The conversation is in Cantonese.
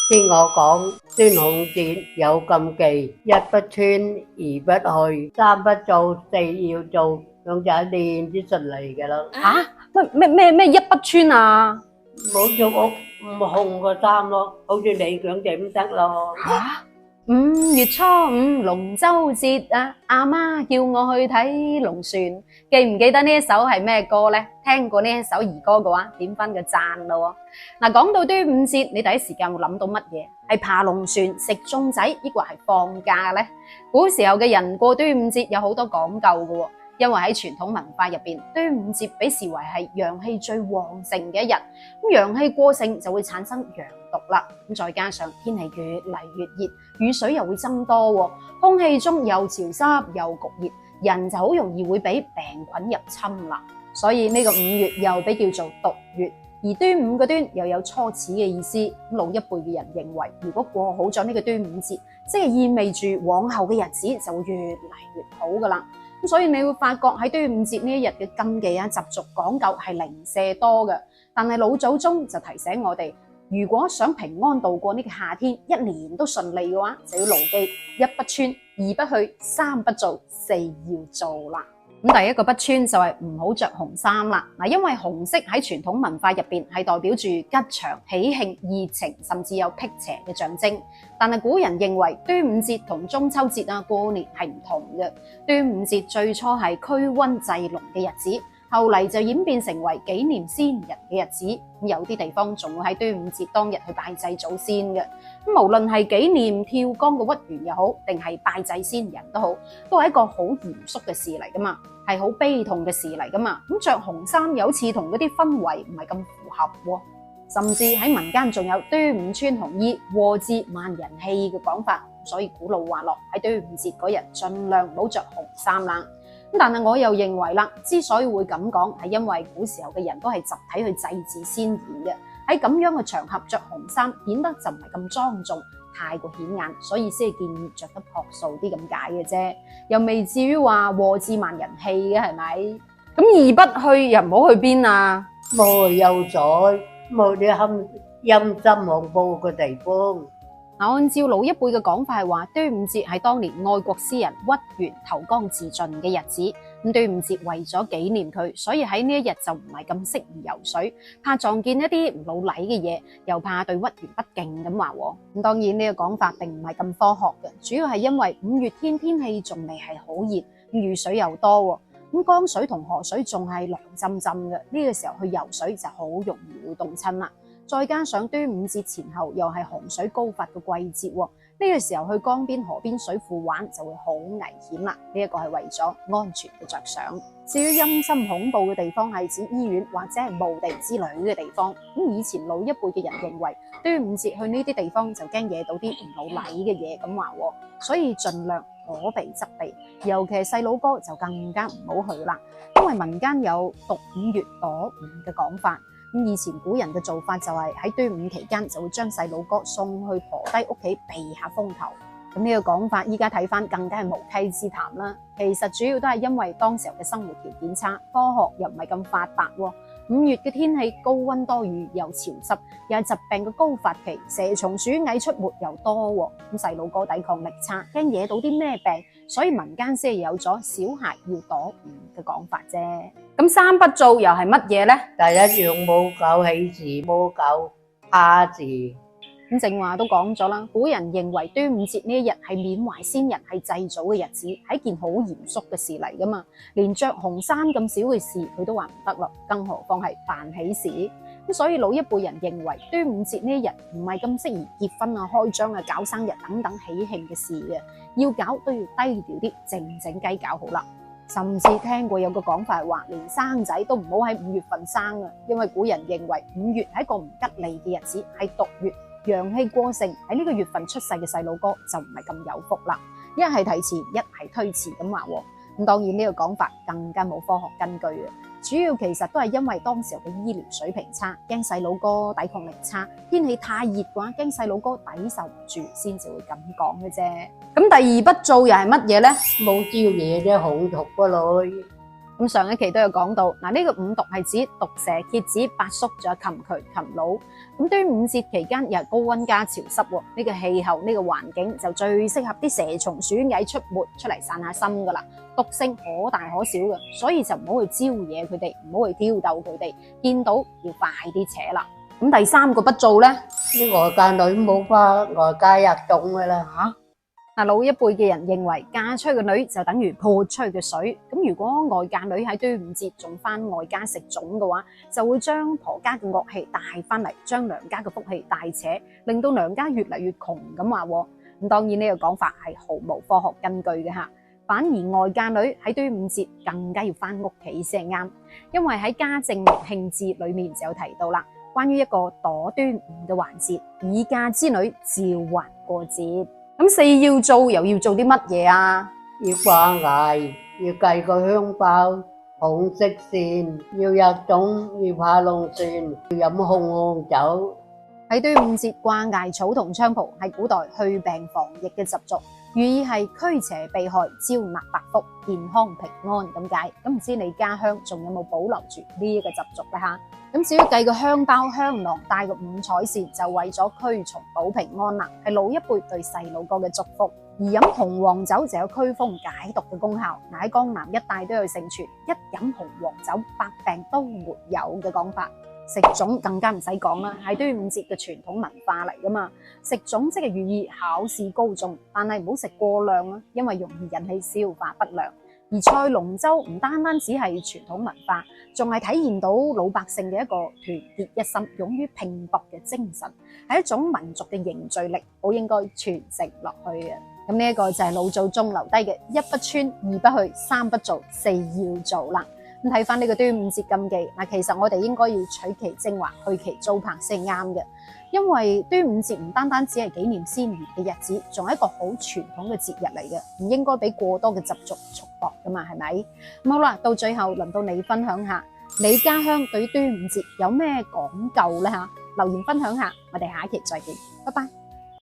聽我講，端午節有禁忌，一不穿，二不去，三不做，四要做，咁就一年之順利㗎啦。吓？咩一不穿啊？唔好着唔紅嘅衫咯，好似你咁就得咯。吓？5月初5龍舟節啊，阿媽叫我去睇龍船，記唔記得呢一首係咩歌呢？聽過呢一首兒歌嘅話，點翻個讚咯。嗱，講到端午節，你第一時間會諗到乜嘢？係爬龍船、食粽仔，抑或係放假呢？古時候嘅人過端午節有好多講究嘅，因為喺傳統文化入邊，端午節被視為係陽氣最旺盛嘅一日。咁陽氣過盛就會產生陽毒啦。咁再加上天氣越嚟越熱，雨水又會增多，空氣中又潮濕又焗熱，人就好容易會俾病菌入侵啦。所以呢個5月又被叫做毒月。而端午嘅端又有初始嘅意思。老一輩嘅人認為，如果過好咗呢個端午節，即係意味住往後嘅日子就會越嚟越好噶啦。咁所以你會發覺喺端午節呢一日嘅禁忌啊、習俗講究係零舍多嘅。但係老祖宗就提醒我哋，如果想平安度過呢個夏天，一年都順利嘅話，就要牢記一不穿、二不去、三不做、四要做啦。咁第一個不穿就係唔好着紅衫啦。嗱，因為紅色喺傳統文化入邊係代表住吉祥、喜慶、熱情，甚至有辟邪嘅象徵。但係古人認為端午節同中秋節啊、過年係唔同嘅。端午節最初係驅瘟祭龍嘅日子，後嚟就演變成為紀念先人嘅日子。有啲地方仲會喺端午節當日去拜祭祖先嘅。咁無論係紀念跳江嘅屈原又好，定係拜祭先人都好，都係一個好嚴肅嘅事嚟噶嘛，係好悲痛嘅事嚟噶嘛。咁着紅衫有似同嗰啲氛圍唔係咁符合喎。甚至喺民間仲有端午穿紅衣、禍至萬人氣嘅講法。所以古老話落喺端午節嗰日，盡量唔好着紅衫啦。但係我又認為啦，之所以會咁講，係因為古時候嘅人都係集體去祭祀先賢嘅，喺咁樣嘅場合着紅衫，顯得就唔係咁莊重，太過顯眼，所以先係建議着得樸素啲咁解嘅啫，又未至於話禍至萬人氣嘅，係咪？咁二不去又唔好去邊啊？冇去休宰，冇啲陰森恐怖嘅地方。按照老一輩嘅講法係話，端午節係當年愛國詩人屈原投江自盡嘅日子。咁端午節為咗紀念佢，所以喺呢一日就唔係咁適宜游水，怕撞見一啲唔老禮嘅嘢，又怕對屈原不敬咁話。咁當然呢個講法並唔係咁科學嘅，主要係因為5月天天氣仲未係好熱，雨水又多，咁江水同河水仲係涼浸浸嘅，呢個時候去游水就好容易會凍親啦。再加上端午節前後又係洪水高發嘅季節，呢個時候去江邊、河邊水庫玩就會好危險啦。呢一個係為咗安全嘅着想。至於陰森恐怖嘅地方係指醫院或者係墓地之類嘅地方。咁以前老一輩嘅人認為端午節去呢啲地方就驚惹到啲唔老禮嘅嘢咁話，所以盡量可避則避。尤其係細佬哥就更加唔好去啦，因為民間有讀5月躲5嘅講法。咁以前古人嘅做法就係喺端午期間就會將細佬哥送去婆弟屋企避下風頭。咁呢個講法依家睇翻更加係無稽之談啦。其實主要都係因為當時候嘅生活條件差，科學又唔係咁發達。5月嘅天氣高溫多雨又潮濕，又係疾病嘅高發期，蛇蟲鼠蟻出沒又多。咁細佬哥抵抗力差，驚惹到啲咩病，所以民間先係有咗小孩要躲5嘅講法啫。咁三不做又係乜嘢呢？第一樣冇搞喜事，冇搞怕事。咁正話都講咗啦，古人認為端午節呢一日係緬懷先人、係祭祖嘅日子，係一件好嚴肅嘅事嚟噶嘛。連着紅衫咁少嘅事，佢都話唔得咯，更何況係辦喜事。咁所以老一輩人認為端午節呢一日唔係咁適宜結婚啊、開張啊、搞生日等等喜慶嘅事嘅，要搞都要低調啲，靜靜雞搞好啦。甚至聽過有個講法係話，連生仔都唔好喺5月份生啊，因為古人認為5月係一個唔吉利嘅日子，係毒月。陽氣過盛，喺呢個月份出世嘅細路哥就唔係咁有福啦。一係提前，一係推遲咁話。咁當然呢個講法更加冇科學根據嘅，主要其實都係因為當時候嘅醫療水平差，驚細路哥抵抗力差，天氣太熱嘅話，驚細路哥抵受唔住，先至會咁講嘅啫。咁第二不做又係乜嘢呢？冇招惹啫，好毒不女。咁上一期都有講到，嗱呢個五毒係指毒蛇、蠍子、白宿，仲有禽渠、禽佬。咁端午節期間又係高溫加潮濕喎，呢個氣候呢個環境就最適合啲蛇蟲鼠蟻出沒出嚟散下心噶啦，毒性可大可小嘅，所以就唔好去招惹佢哋，唔好去挑逗佢哋，見到要快啲扯啦。咁第三個不做咧，啲外嫁女冇返外家入種噶啦嚇。嗱，老一輩嘅人認為嫁出去嘅女就等於潑出去嘅水，咁如果外嫁女喺端午節仲翻外家食粽嘅話，就會將婆家嘅惡氣帶翻嚟，將娘家嘅福氣帶扯，令到娘家越嚟越窮咁話。咁當然呢個講法係毫無科學根據嘅嚇，反而外嫁女喺端午節更加要翻屋企先係啱，因為喺家政六慶節裏面就有提到啦，關於一個躲端午嘅環節，已嫁之女照還過節。咁四要做又要做啲乜嘢啊？要掛崖，要計個香包，紅色線，要入粽，要爬龍船，要飲紅酒。喺端午節掛崖草同菖蒲係古代去病防疫嘅習俗，寓意係驅邪避害、招納百福、健康平安咁解。咁唔知你家鄉仲有冇保留住呢一個習俗咧嚇？咁至於計個香包、香囊，帶個五彩線，就為咗驅蟲保平安啦，係老一輩對細路哥嘅祝福。而飲紅黃酒就有驅風解毒嘅功效，嗱喺江南一帶都有盛傳，一飲紅黃酒百病都沒有嘅講法。食粽更加唔使講啦，係端午節嘅傳統文化嚟噶嘛。食粽即係寓意考試高中，但係唔好食過量啦，因為容易引起消化不良。而賽龍舟唔單單只係傳統文化，仲係體現到老百姓嘅一個團結一心、勇於拼搏嘅精神，係一種民族嘅凝聚力，好應該傳承落去嘅。咁呢一個就係老祖宗留低嘅一不穿、二不去、三不做、四要做啦。咁睇翻呢個端午節禁忌，嗱其實我哋應該要取其精華，去其糟粕先係啱嘅。因為端午節唔單單只係紀念先賢嘅日子，仲係一個好傳統嘅節日嚟嘅，唔應該俾過多嘅習俗束縛噶嘛，係咪？咁好啦，到最後輪到你分享下，你家鄉對於端午節有咩講究呢？嚇？留言分享下，我哋下一期再見，拜拜。